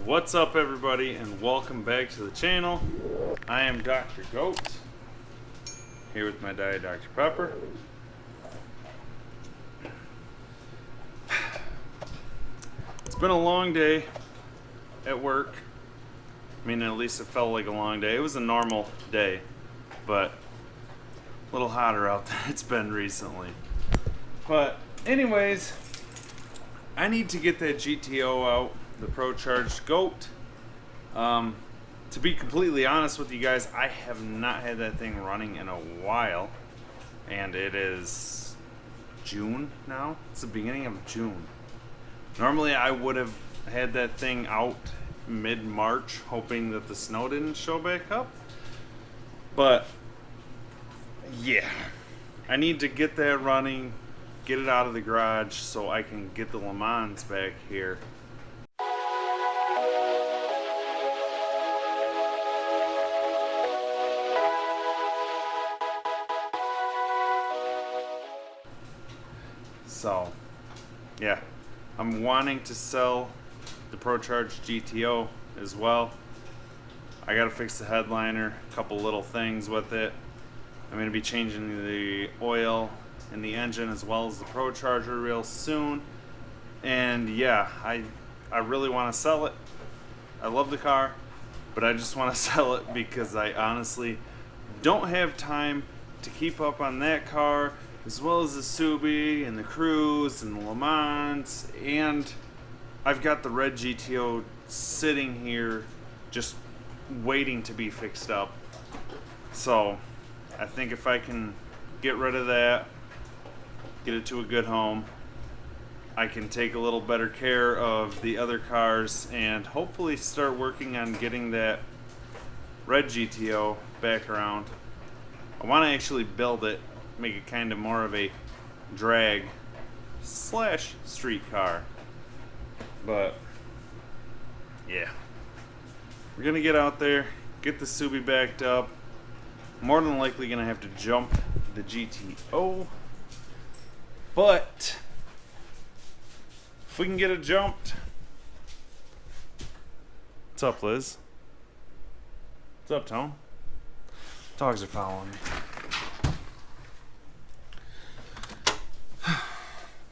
What's up, everybody, and welcome back to the channel. I am Dr. Goat, here with my dad, Dr. Pepper. It's been a long day at work. I mean, at least it felt like a long day. It was a normal day, but a little hotter out than it's been recently. But anyways, I need to get that GTO out, the Procharged GOAT. To be completely honest with you guys, I have not had that thing running in a while, and it is June now. It's the beginning of June. Normally I would have had that thing out mid-March, hoping that the snow didn't show back up, but yeah, I need to get that running, get it out of the garage so I can get the Le Mans back here. So, yeah, I'm wanting to sell the Procharged GTO as well. I gotta fix the headliner, a couple little things with it. I'm gonna be changing the oil in the engine as well as the Procharger real soon. And yeah, I really want to sell it. I love the car, but I just want to sell it because I honestly don't have time to keep up on that car, as well as the Subi and the Cruise and the Le Mans, and I've got the red GTO sitting here just waiting to be fixed up. So I think if I can get rid of that, get it to a good home, I can take a little better care of the other cars and hopefully start working on getting that red GTO back around. I want to actually build it, make it kind of more of a drag slash street car. But yeah, we're gonna get out there, get the Subi backed up. More than likely gonna have to jump the GTO, but if we can get it jumped. What's up, Liz? What's up, Tone? Dogs are following me.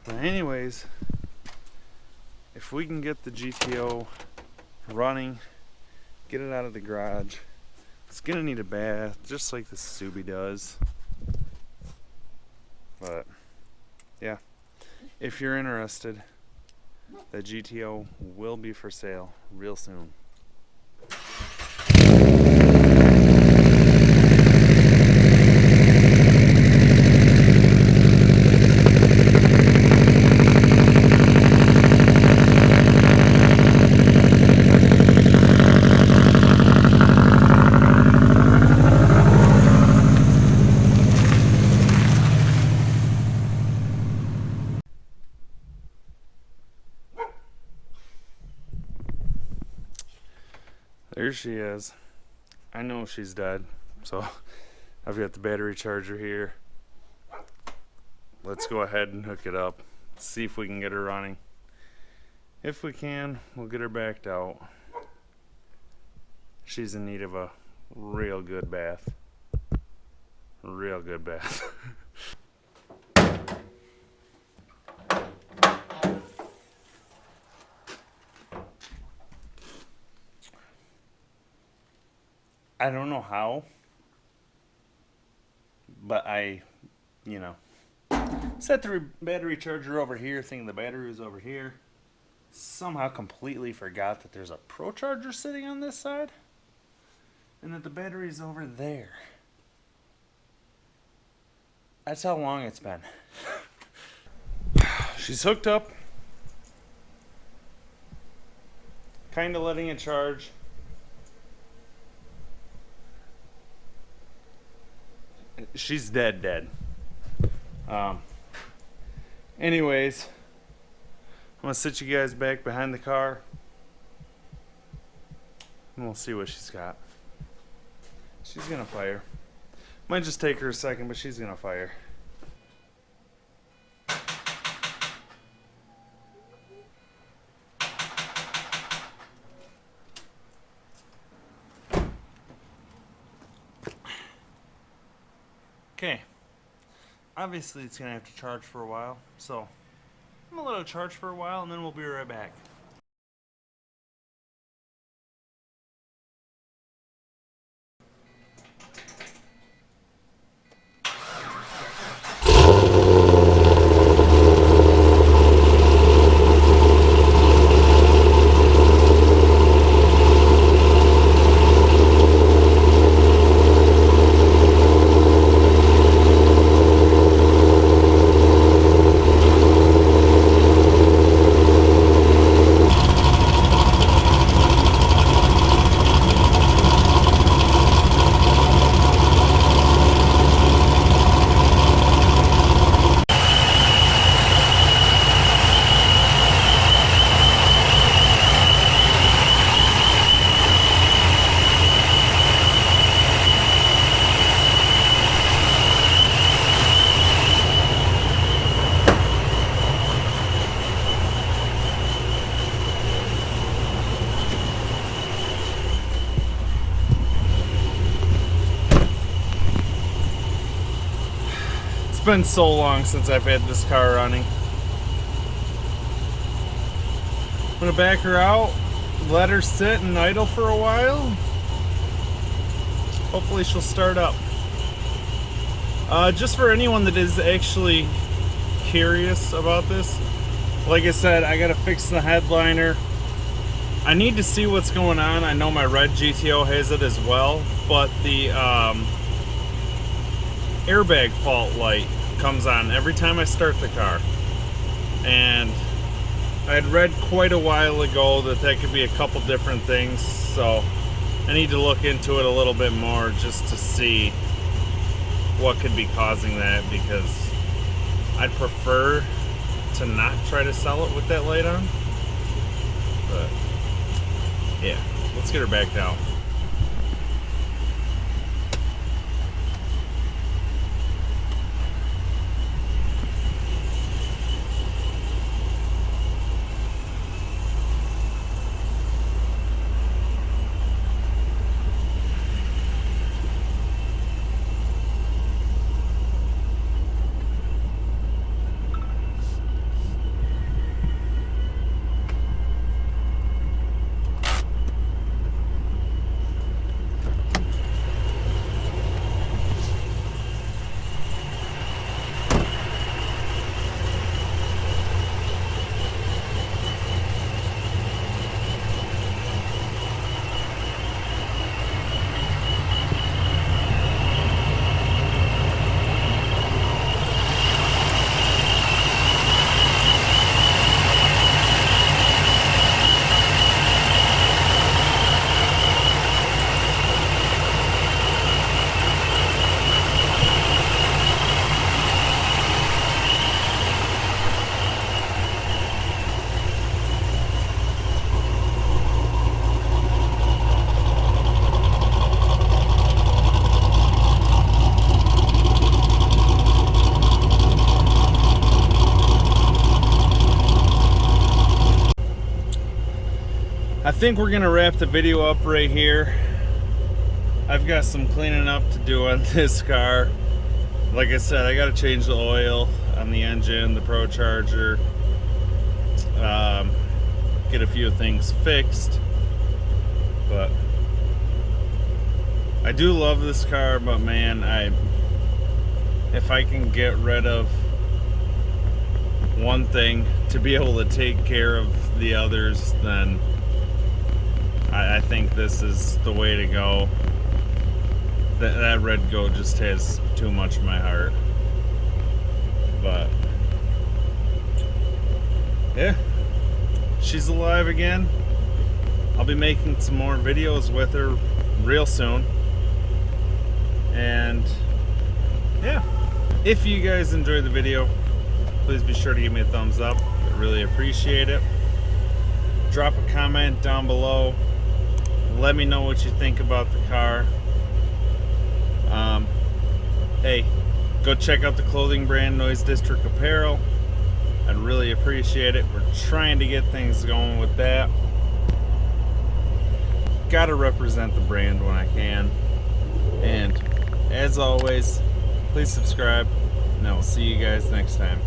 But anyways, if we can get the GTO running, get it out of the garage, it's gonna need a bath just like the Subi does. But yeah, if you're interested, the GTO will be for sale real soon. There she is. I know she's dead, so I've got the battery charger here. Let's go ahead and hook it up. See if we can get her running. If we can, we'll get her backed out. She's in need of a real good bath. Real good bath. I don't know how, but I set the battery charger over here, thinking the battery was over here. Somehow completely forgot that there's a Procharger sitting on this side, and that the battery's over there. That's how long it's been. She's hooked up, kind of letting it charge. She's dead. Anyways, I'm gonna sit you guys back behind the car and we'll see what she's got. She's gonna fire. Might just take her a second, but she's gonna fire. obviously it's gonna have to charge for a while, so I'm gonna let it charge for a while and then we'll be right back. It's been so long since I've had this car running. I'm gonna back her out, let her sit and idle for a while. Hopefully she'll start up. Just for anyone that is actually curious about this, like I said, I gotta fix the headliner. I need to see what's going on. I know my red GTO has it as well, but the airbag fault light comes on every time I start the car. And I had read quite a while ago that could be a couple different things, so I need to look into it a little bit more just to see what could be causing that, because I'd prefer to not try to sell it with that light on. But yeah, let's get her back down. I think we're gonna wrap the video up right here. I've got some cleaning up to do on this car. Like I said, I gotta change the oil on the engine, the Procharger, get a few things fixed. But I do love this car, but man, if I can get rid of one thing to be able to take care of the others, then I think this is the way to go. That red goat just has too much in my heart. But yeah, she's alive again. I'll be making some more videos with her real soon. And yeah, if you guys enjoyed the video, please be sure to give me a thumbs up. I really appreciate it. Drop a comment down below. Let me know what you think about the car. Hey, go check out the clothing brand Noise District Apparel. I'd really appreciate it. We're trying to get things going with that. Gotta represent the brand when I can. And as always, please subscribe, And I will see you guys next time.